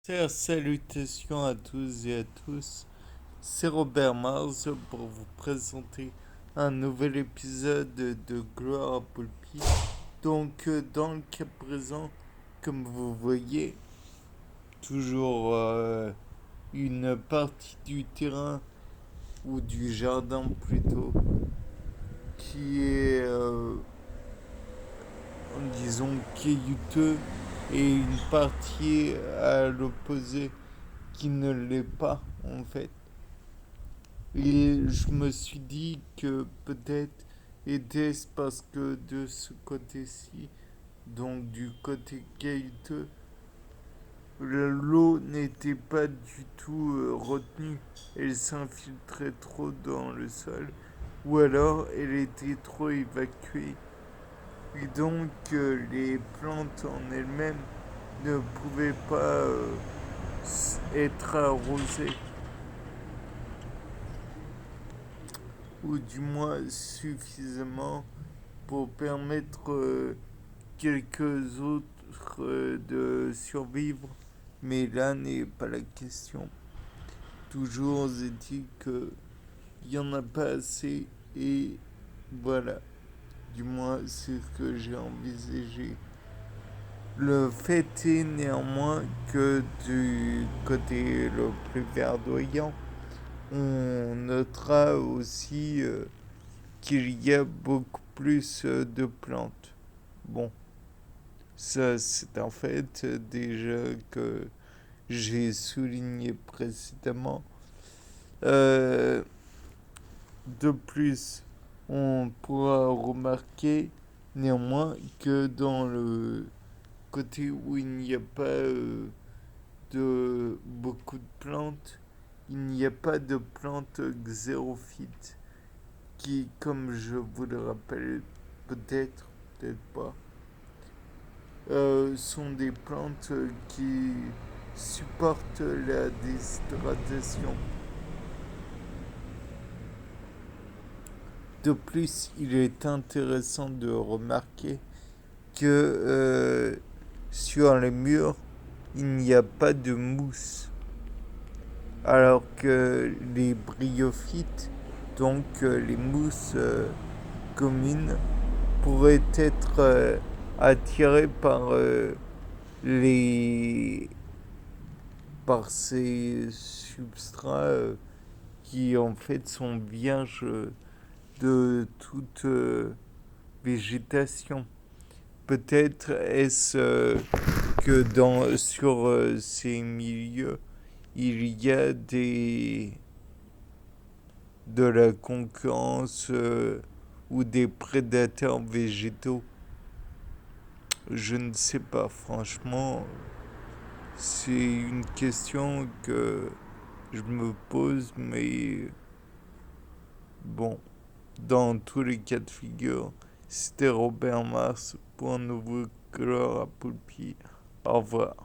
Salutations à tous et à tous, c'est Robert Mars pour vous présenter un nouvel épisode de Gloire à Poulpi. Donc, dans le cas présent, comme vous voyez, toujours une partie du terrain ou du jardin plutôt qui est, disons, caillouteux et une partie à l'opposé qui ne l'est pas en fait. Et je me suis dit que peut-être était-ce parce que de ce côté-ci, donc du côté caillouteux, l'eau n'était pas du tout retenue. Elle s'infiltrait trop dans le sol, ou alors elle était trop évacuée. Et donc les plantes en elles-mêmes ne pouvaient pas être arrosées, ou du moins suffisamment pour permettre quelques autres de survivre. Mais là n'est pas la question. Toujours est-il qu'il n'y en a pas assez et voilà. Du moins, c'est ce que j'ai envisagé. Le fait est néanmoins que du côté le plus verdoyant, on notera aussi qu'il y a beaucoup plus de plantes. Bon, ça c'est en fait déjà que j'ai souligné précédemment. Euh, de plus, on pourra remarquer néanmoins que dans le côté où il n'y a pas de beaucoup de plantes, il n'y a pas de plantes xérophytes qui, comme je vous le rappelle, peut-être, peut-être pas, sont des plantes qui supportent la déshydratation. De plus, il est intéressant de remarquer que sur les murs, il n'y a pas de mousse, alors que les bryophytes, donc les mousses communes, pourraient être attirées les par ces substrats qui en fait sont vierges de toute végétation. Peut-être est-ce que sur ces milieux, il y a de la concurrence ou des prédateurs végétaux. Je ne sais pas, franchement, c'est une question que je me pose, mais bon, dans tous les cas de figure, c'était Robert Mars pour un nouveau Gloire à Poulpi. Au revoir.